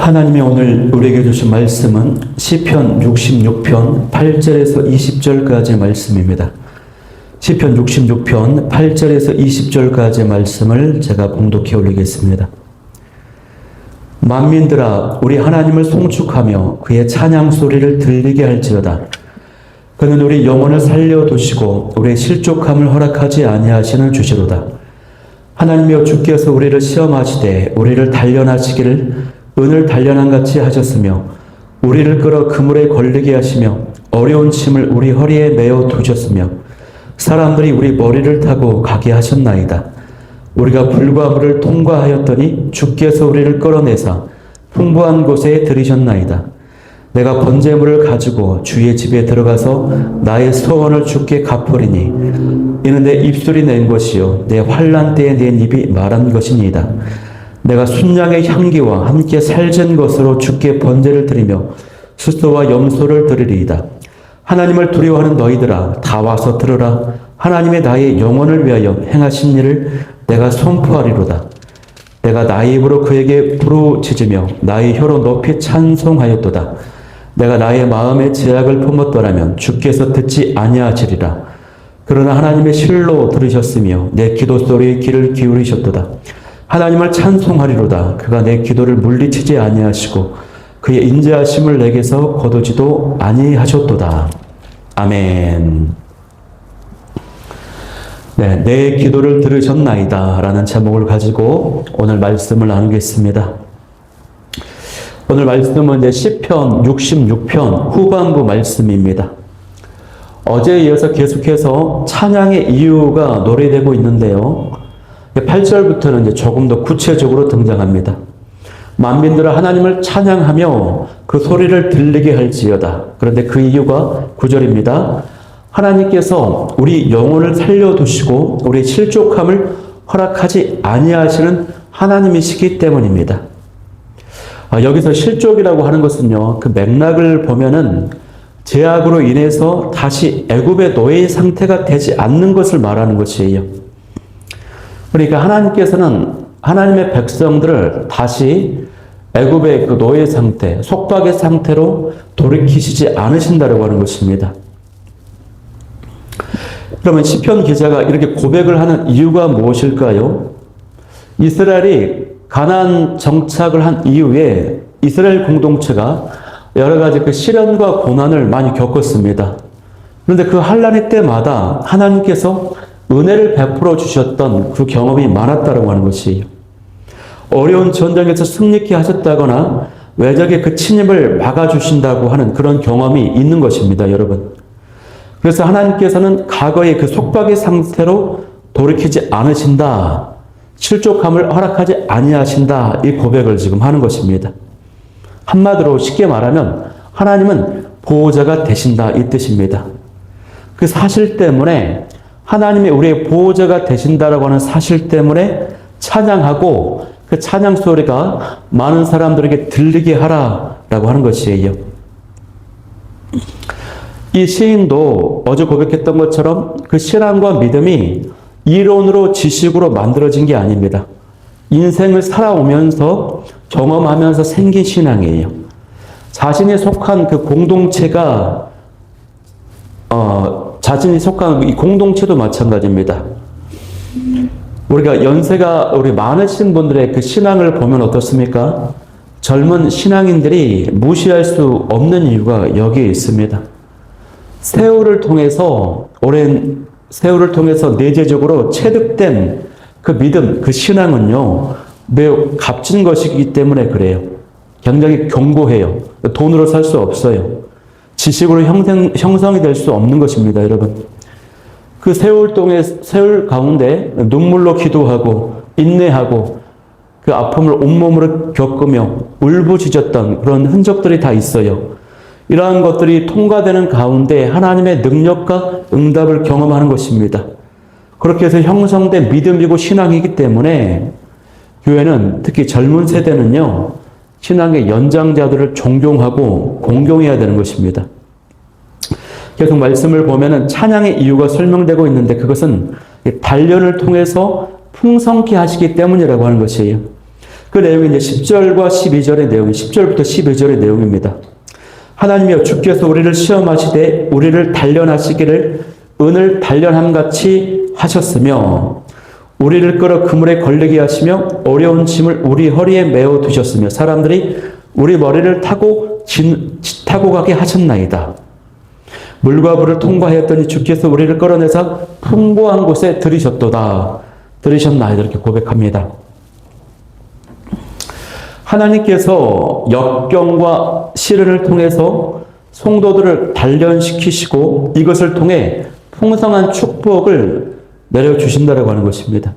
하나님이 오늘 우리에게 주신 말씀은 시편 66편 8절에서 20절까지의 말씀입니다. 시편 66편 8절에서 20절까지의 말씀을 제가 봉독해 올리겠습니다. 만민들아, 우리 하나님을 송축하며 그의 찬양 소리를 들리게 할지어다. 그는 우리 영혼을 살려두시고 우리의 실족함을 허락하지 아니하시는 주시로다. 하나님이여, 주께서 우리를 시험하시되 우리를 단련하시기를 은을 단련한 같이 하셨으며 우리를 끌어 그물에 걸리게 하시며 어려운 짐을 우리 허리에 메어 두셨으며 사람들이 우리 머리를 타고 가게 하셨나이다. 우리가 불과 물을 통과하였더니 주께서 우리를 끌어내사 풍부한 곳에 들이셨나이다. 내가 번제물을 가지고 주의 집에 들어가서 나의 소원을 주께 갚으리니 이는 내 입술이 낸 것이요 내 환난 때에 내 입이 말한 것이니이다. 내가 순양의 향기와 함께 살진 것으로 주께 번제를 드리며 수소와 염소를 드리리이다. 하나님을 두려워하는 너희들아, 다 와서 들으라. 하나님의 나의 영혼을 위하여 행하신 일을 내가 선포하리로다. 내가 나의 입으로 그에게 부르짖으며 나의 혀로 높이 찬송하였도다. 내가 나의 마음에 제약을 품었더라면 주께서 듣지 아니하시리라. 그러나 하나님의 실로 들으셨으며 내 기도 소리에 귀를 기울이셨도다. 하나님을 찬송하리로다. 그가 내 기도를 물리치지 아니하시고 그의 인자하심을 내게서 거두지도 아니하셨도다. 아멘. 네, 내 기도를 들으셨나이다 라는 제목을 가지고 오늘 말씀을 나누겠습니다. 오늘 말씀은 이제 시편 66편 후반부 말씀입니다. 어제에 이어서 계속해서 찬양의 이유가 노래되고 있는데요. 8절부터는 이제 조금 더 구체적으로 등장합니다. 만민들아, 하나님을 찬양하며 그 소리를 들리게 할지어다. 그런데 그 이유가 9절입니다. 하나님께서 우리 영혼을 살려두시고 우리 실족함을 허락하지 아니하시는 하나님이시기 때문입니다. 여기서 실족이라고 하는 것은요, 그 맥락을 보면은 죄악으로 인해서 다시 애굽의 노예의 상태가 되지 않는 것을 말하는 것이에요. 그러니까 하나님께서는 하나님의 백성들을 다시 애굽의 그 노예 상태, 속박의 상태로 돌이키시지 않으신다고 하는 것입니다. 그러면 시편 기자가 이렇게 고백을 하는 이유가 무엇일까요? 이스라엘이 가나안 정착을 한 이후에 이스라엘 공동체가 여러 가지 그 시련과 고난을 많이 겪었습니다. 그런데 그 환난의 때마다 하나님께서 은혜를 베풀어 주셨던 그 경험이 많았다고 하는 것이에요. 어려운 전쟁에서 승리케 하셨다거나 외적의 그 침입을 막아주신다고 하는 그런 경험이 있는 것입니다, 여러분. 그래서 하나님께서는 과거의 그 속박의 상태로 돌이키지 않으신다, 실족함을 허락하지 아니하신다, 이 고백을 지금 하는 것입니다. 한마디로 쉽게 말하면 하나님은 보호자가 되신다, 이 뜻입니다. 그 사실 때문에 하나님이 우리의 보호자가 되신다라고 하는 사실 때문에 찬양하고 그 찬양 소리가 많은 사람들에게 들리게 하라라고 하는 것이에요. 이 시인도 어제 고백했던 것처럼 그 신앙과 믿음이 이론으로 지식으로 만들어진 게 아닙니다. 인생을 살아오면서 경험하면서 생긴 신앙이에요. 자신이 속한 그 공동체가 자신이 속한 이 공동체도 마찬가지입니다. 우리가 연세가 우리 많으신 분들의 그 신앙을 보면 어떻습니까? 젊은 신앙인들이 무시할 수 없는 이유가 여기에 있습니다. 세월을 통해서, 오랜 세월을 통해서 내재적으로 체득된 그 믿음, 그 신앙은요, 매우 값진 것이기 때문에 그래요. 굉장히 견고해요. 돈으로 살 수 없어요. 지식으로 형성이 될 수 없는 것입니다, 여러분. 그 세월 가운데 눈물로 기도하고 인내하고 그 아픔을 온몸으로 겪으며 울부짖었던 그런 흔적들이 다 있어요. 이러한 것들이 통과되는 가운데 하나님의 능력과 응답을 경험하는 것입니다. 그렇게 해서 형성된 믿음이고 신앙이기 때문에 교회는, 특히 젊은 세대는요, 신앙의 연장자들을 존경하고 공경해야 되는 것입니다. 계속 말씀을 보면은 찬양의 이유가 설명되고 있는데 그것은 단련을 통해서 풍성케 하시기 때문이라고 하는 것이에요. 그 그 내용이 이제 10절과 12절의 내용, 10절부터 12절의 내용입니다. 하나님이여 주께서 우리를 시험하시되 우리를 단련하시기를 은을 단련함같이 하셨으며 우리를 끌어 그물에 걸리게 하시며 어려운 짐을 우리 허리에 메어 두셨으며 사람들이 우리 머리를 타고 가게 하셨나이다. 물과 불을 통과하였더니 주께서 우리를 끌어내사 풍부한 곳에 들이셨나이다. 이렇게 고백합니다. 하나님께서 역경과 시련을 통해서 성도들을 단련시키시고 이것을 통해 풍성한 축복을 내려주신다고 하는 것입니다.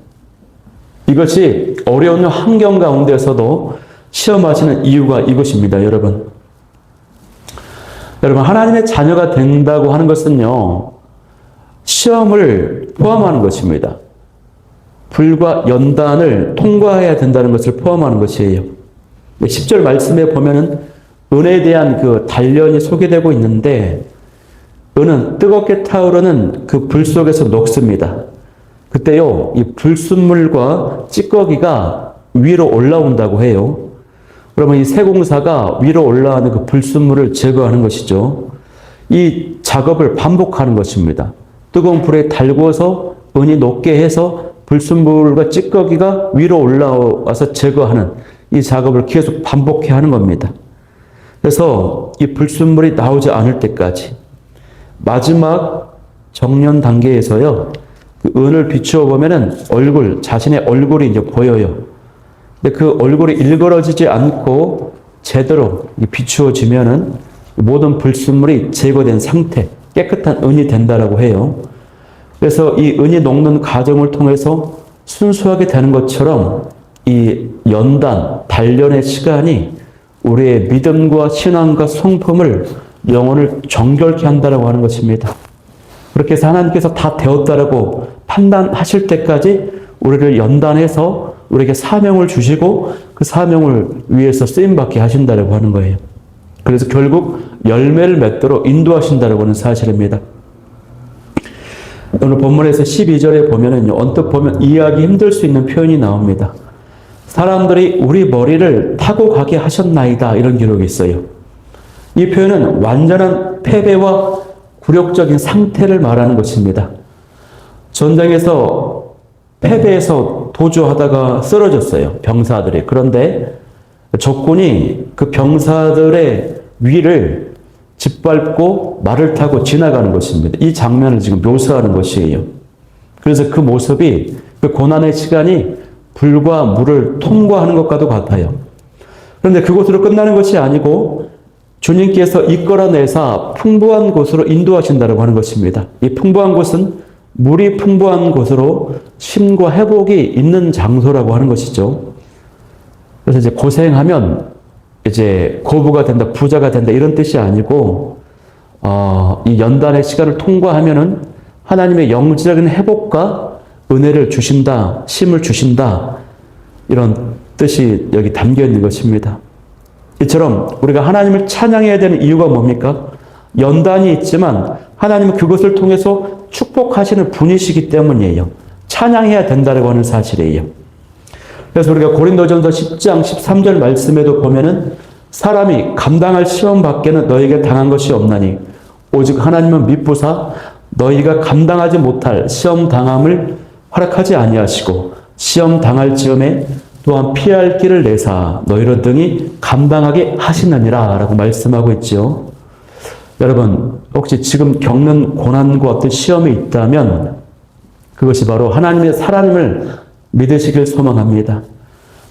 이것이 어려운 환경 가운데서도 시험하시는 이유가 이것입니다, 여러분. 여러분, 하나님의 자녀가 된다고 하는 것은요, 시험을 포함하는 것입니다. 불과 연단을 통과해야 된다는 것을 포함하는 것이에요. 10절 말씀에 보면은 은에 대한 그 단련이 소개되고 있는데, 은은 뜨겁게 타오르는 그 불 속에서 녹습니다. 그때요, 이 불순물과 찌꺼기가 위로 올라온다고 해요. 그러면 이 세공사가 위로 올라가는 그 불순물을 제거하는 것이죠. 이 작업을 반복하는 것입니다. 뜨거운 불에 달구어서 은이 녹게 해서 불순물과 찌꺼기가 위로 올라와서 제거하는 이 작업을 계속 반복해야 하는 겁니다. 그래서 이 불순물이 나오지 않을 때까지 마지막 정년 단계에서요, 그 은을 비추어 보면은 자신의 얼굴이 이제 보여요. 근데 그 얼굴이 일그러지지 않고 제대로 비추어지면은 모든 불순물이 제거된 상태, 깨끗한 은이 된다라고 해요. 그래서 이 은이 녹는 과정을 통해서 순수하게 되는 것처럼 이 연단, 단련의 시간이 우리의 믿음과 신앙과 성품을, 영혼을 정결케 한다라고 하는 것입니다. 그렇게 해서 하나님께서 다 되었다라고 판단하실 때까지 우리를 연단해서 우리에게 사명을 주시고 그 사명을 위해서 쓰임받게 하신다라고 하는 거예요. 그래서 결국 열매를 맺도록 인도하신다라고 하는 사실입니다. 오늘 본문에서 12절에 보면은요, 언뜻 보면 이해하기 힘들 수 있는 표현이 나옵니다. 사람들이 우리 머리를 타고 가게 하셨나이다, 이런 기록이 있어요. 이 표현은 완전한 패배와 굴욕적인 상태를 말하는 것입니다. 전쟁에서 패배해서 도주하다가 쓰러졌어요, 병사들이. 그런데 적군이 그 병사들의 위를 짓밟고 말을 타고 지나가는 것입니다. 이 장면을 지금 묘사하는 것이에요. 그래서 그 모습이, 그 고난의 시간이 불과 물을 통과하는 것과도 같아요. 그런데 그곳으로 끝나는 것이 아니고 주님께서 이끌어내사 풍부한 곳으로 인도하신다고 하는 것입니다. 이 풍부한 곳은 물이 풍부한 곳으로 쉼과 회복이 있는 장소라고 하는 것이죠. 그래서 이제 고생하면 이제 고부가 된다, 부자가 된다, 이런 뜻이 아니고, 이 연단의 시간을 통과하면은 하나님의 영적인 회복과 은혜를 주신다, 쉼을 주신다, 이런 뜻이 여기 담겨 있는 것입니다. 이처럼 우리가 하나님을 찬양해야 되는 이유가 뭡니까? 연단이 있지만 하나님은 그것을 통해서 축복하시는 분이시기 때문이에요. 찬양해야 된다고 하는 사실이에요. 그래서 우리가 고린도전서 10장 13절 말씀에도 보면은 사람이 감당할 시험 밖에는 너에게 당한 것이 없나니 오직 하나님은 미쁘사 너희가 감당하지 못할 시험 당함을 허락하지 아니하시고 시험 당할 즈음에 또한 피할 길을 내사 너희를 등이 감당하게 하시느니라 라고 말씀하고 있죠. 여러분, 혹시 지금 겪는 고난과 어떤 시험이 있다면 그것이 바로 하나님의 사랑을 믿으시길 소망합니다.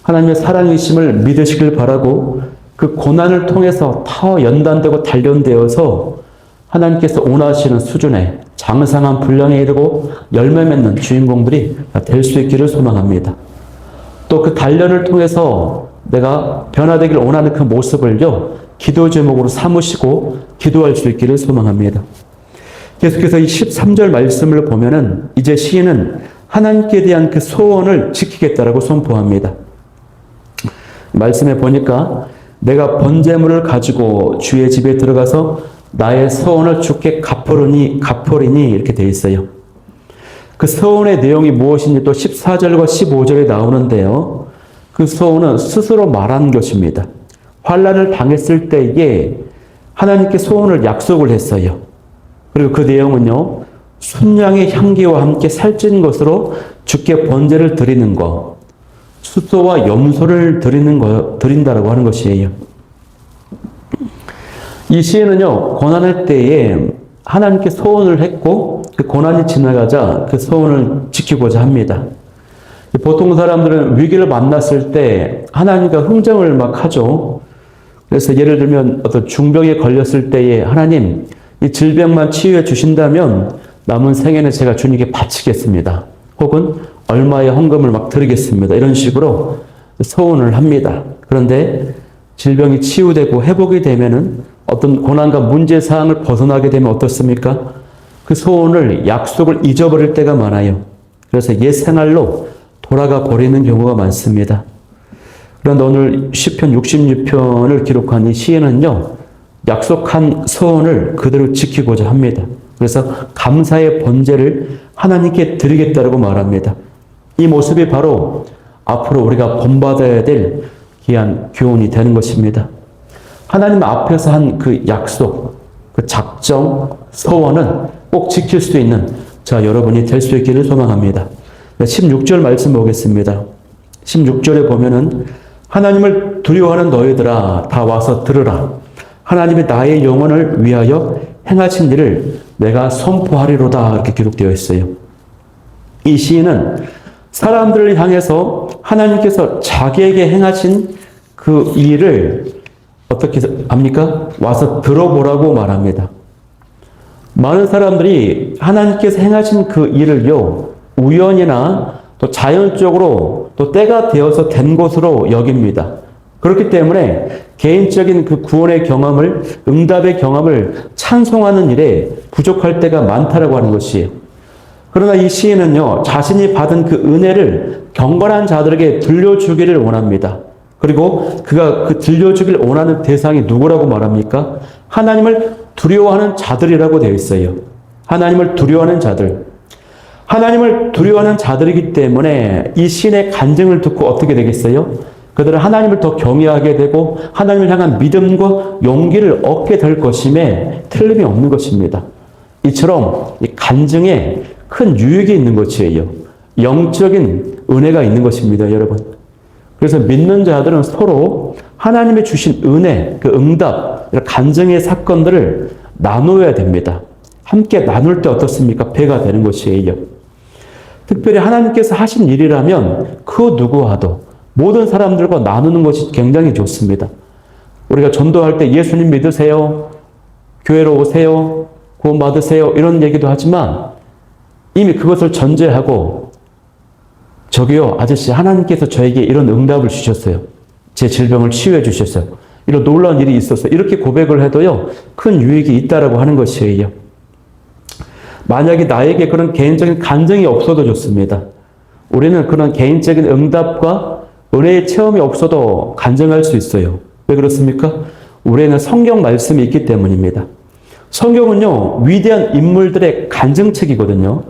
하나님의 사랑이심을 믿으시길 바라고 그 고난을 통해서 더 연단되고 단련되어서 하나님께서 원하시는 수준의 장성한 분량에 이르고 열매 맺는 주인공들이 될 수 있기를 소망합니다. 또 그 단련을 통해서 내가 변화되기를 원하는 그 모습을요, 기도 제목으로 삼으시고 기도할 수 있기를 소망합니다. 계속해서 이 13절 말씀을 보면은 이제 시인은 하나님께 대한 그 소원을 지키겠다라고 선포합니다. 말씀에 보니까 내가 번제물을 가지고 주의 집에 들어가서 나의 서원을 주께 갚으리니 이렇게 되어 있어요. 그 서원의 내용이 무엇인지 또 14절과 15절에 나오는데요. 그 그 소원은 스스로 말한 것입니다. 환난을 당했을 때에 하나님께 소원을 약속을 했어요. 그리고 그 내용은요, 순양의 향기와 함께 살찐 것으로 주께 번제를 드리는 것, 수소와 염소를 드린다라고 하는 것이에요. 이 시인은요, 고난의 때에 하나님께 소원을 했고, 그 고난이 지나가자 그 소원을 지키고자 합니다. 보통 사람들은 위기를 만났을 때 하나님과 흥정을 막 하죠. 그래서 예를 들면 어떤 중병에 걸렸을 때에 하나님, 이 질병만 치유해 주신다면 남은 생애는 제가 주님께 바치겠습니다. 혹은 얼마의 헌금을 막 드리겠습니다. 이런 식으로 소원을 합니다. 그런데 질병이 치유되고 회복이 되면은 어떤 고난과 문제 사항을 벗어나게 되면 어떻습니까? 그 소원을, 약속을 잊어버릴 때가 많아요. 그래서 옛 생활로 돌아가 버리는 경우가 많습니다. 그런데 오늘 시편 66편을 기록한 이 시인은요, 약속한 소원을 그대로 지키고자 합니다. 그래서 감사의 번제를 하나님께 드리겠다고 말합니다. 이 모습이 바로 앞으로 우리가 본받아야 될 귀한 교훈이 되는 것입니다. 하나님 앞에서 한 그 약속, 그 작정, 소원은 꼭 지킬 수 있는 여러분이 될 수 있기를 소망합니다. 16절 말씀 보겠습니다. 16절에 보면은 하나님을 두려워하는 너희들아 다 와서 들으라. 하나님이 나의 영혼을 위하여 행하신 일을 내가 선포하리로다. 이렇게 기록되어 있어요. 이 시인은 사람들을 향해서 하나님께서 자기에게 행하신 그 일을 어떻게 합니까? 와서 들어보라고 말합니다. 많은 사람들이 하나님께서 행하신 그 일을요, 우연이나 또 자연적으로 또 때가 되어서 된 것으로 여깁니다. 그렇기 때문에 개인적인 그 구원의 경험을, 응답의 경험을 찬송하는 일에 부족할 때가 많다라고 하는 것이에요. 그러나 이 시인은요, 자신이 받은 그 은혜를 경건한 자들에게 들려주기를 원합니다. 그리고 그가 그 들려주기를 원하는 대상이 누구라고 말합니까? 하나님을 두려워하는 자들이라고 되어 있어요. 하나님을 두려워하는 자들. 하나님을 두려워하는 자들이기 때문에 이 시인의 간증을 듣고 어떻게 되겠어요? 그들은 하나님을 더 경외하게 되고 하나님을 향한 믿음과 용기를 얻게 될 것임에 틀림이 없는 것입니다. 이처럼 이 간증에 큰 유익이 있는 것이에요. 영적인 은혜가 있는 것입니다, 여러분. 그래서 믿는 자들은 서로 하나님이 주신 은혜, 그 응답, 간증의 사건들을 나누어야 됩니다. 함께 나눌 때 어떻습니까? 배가 되는 것이에요. 특별히 하나님께서 하신 일이라면 그 누구와도 모든 사람들과 나누는 것이 굉장히 좋습니다. 우리가 전도할 때 예수님 믿으세요, 교회로 오세요, 구원 받으세요 이런 얘기도 하지만 이미 그것을 전제하고 저기요 아저씨 하나님께서 저에게 이런 응답을 주셨어요. 제 질병을 치유해 주셨어요. 이런 놀라운 일이 있었어요. 이렇게 고백을 해도요 큰 유익이 있다라고 하는 것이에요. 만약에 나에게 그런 개인적인 간증이 없어도 좋습니다. 우리는 그런 개인적인 응답과 은혜의 체험이 없어도 간증할 수 있어요. 왜 그렇습니까? 우리는 성경 말씀이 있기 때문입니다. 성경은요, 위대한 인물들의 간증책이거든요.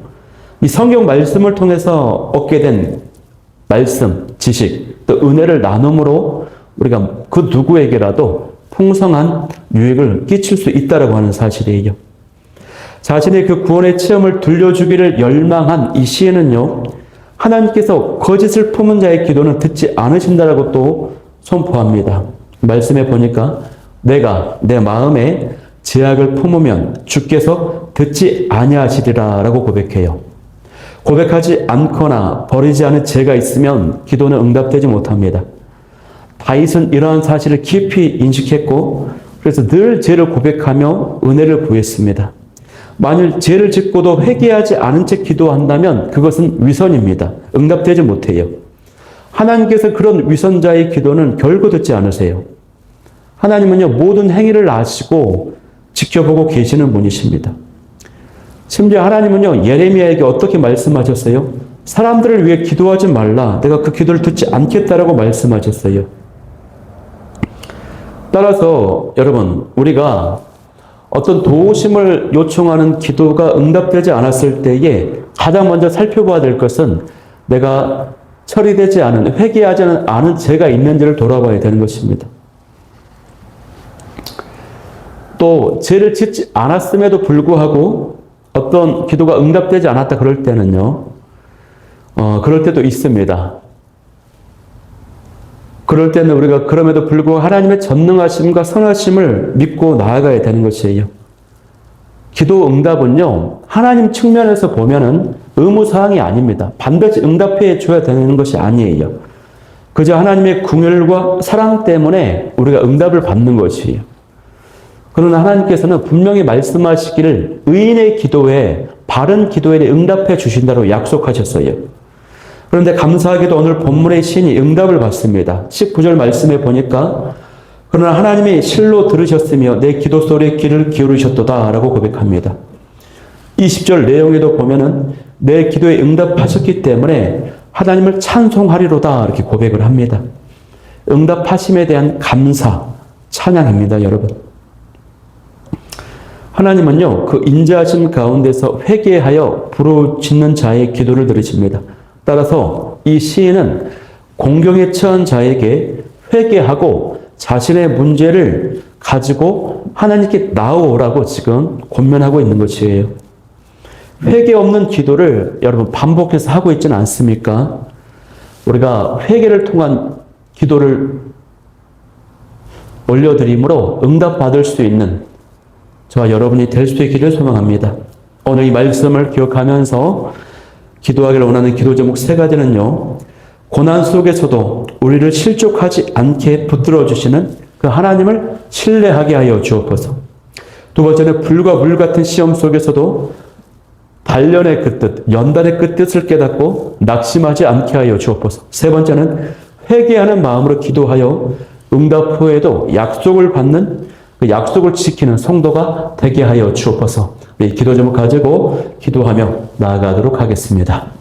이 성경 말씀을 통해서 얻게 된 말씀, 지식, 또 은혜를 나눔으로 우리가 그 누구에게라도 풍성한 유익을 끼칠 수 있다고 하는 사실이에요. 자신의 그 구원의 체험을 들려주기를 열망한 이 시인은요, 하나님께서 거짓을 품은 자의 기도는 듣지 않으신다라고 또 선포합니다. 말씀에 보니까 내가 내 마음에 죄악을 품으면 주께서 듣지 아니하시리라 라고 고백해요. 고백하지 않거나 버리지 않은 죄가 있으면 기도는 응답되지 못합니다. 다윗은 이러한 사실을 깊이 인식했고 그래서 늘 죄를 고백하며 은혜를 구했습니다. 만일 죄를 짓고도 회개하지 않은 채 기도한다면 그것은 위선입니다. 응답되지 못해요. 하나님께서 그런 위선자의 기도는 결코 듣지 않으세요. 하나님은요 모든 행위를 아시고 지켜보고 계시는 분이십니다. 심지어 하나님은요 예레미야에게 어떻게 말씀하셨어요? 사람들을 위해 기도하지 말라. 내가 그 기도를 듣지 않겠다라고 말씀하셨어요. 따라서 여러분 우리가 어떤 도우심을 요청하는 기도가 응답되지 않았을 때에 가장 먼저 살펴봐야 될 것은 내가 처리되지 않은, 회개하지 않은 죄가 있는지를 돌아봐야 되는 것입니다. 또 죄를 짓지 않았음에도 불구하고 어떤 기도가 응답되지 않았다 그럴 때는요, 그럴 때도 있습니다. 그럴 때는 우리가 그럼에도 불구하고 하나님의 전능하심과 선하심을 믿고 나아가야 되는 것이에요. 기도 응답은요, 하나님 측면에서 보면은 의무사항이 아닙니다. 반드시 응답해 줘야 되는 것이 아니에요. 그저 하나님의 궁율과 사랑 때문에 우리가 응답을 받는 것이에요. 그러나 하나님께서는 분명히 말씀하시기를 의인의 기도에, 바른 기도에 응답해 주신다고 약속하셨어요. 그런데 감사하게도 오늘 본문의 시인이 응답을 받습니다. 19절 말씀에 보니까 그러나 하나님이 실로 들으셨으며 내 기도 소리에 귀를 기울이셨도다 라고 고백합니다. 20절 내용에도 보면은 내 기도에 응답하셨기 때문에 하나님을 찬송하리로다 이렇게 고백을 합니다. 응답하심에 대한 감사, 찬양입니다, 여러분. 하나님은요, 그 인자하심 가운데서 회개하여 부르짖는 자의 기도를 들으십니다. 따라서 이 시인은 공경에 처한 자에게 회개하고 자신의 문제를 가지고 하나님께 나오라고 지금 권면하고 있는 것이에요. 회개 없는 기도를 여러분 반복해서 하고 있지는 않습니까? 우리가 회개를 통한 기도를 올려드림으로 응답받을 수 있는 저와 여러분이 될 수 있기를 소망합니다. 오늘 이 말씀을 기억하면서 기도하기를 원하는 기도 제목 3가지는요. 고난 속에서도 우리를 실족하지 않게 붙들어 주시는 그 하나님을 신뢰하게 하여 주옵소서. 두 번째는 불과 물 같은 시험 속에서도 단련의 그 뜻, 연단의 그 뜻을 깨닫고 낙심하지 않게 하여 주옵소서. 세 번째는 회개하는 마음으로 기도하여 응답 후에도 약속을 받는 그 약속을 지키는 성도가 되게 하여 주옵소서. 우리 기도 제목 가지고 기도하며 나아가도록 하겠습니다.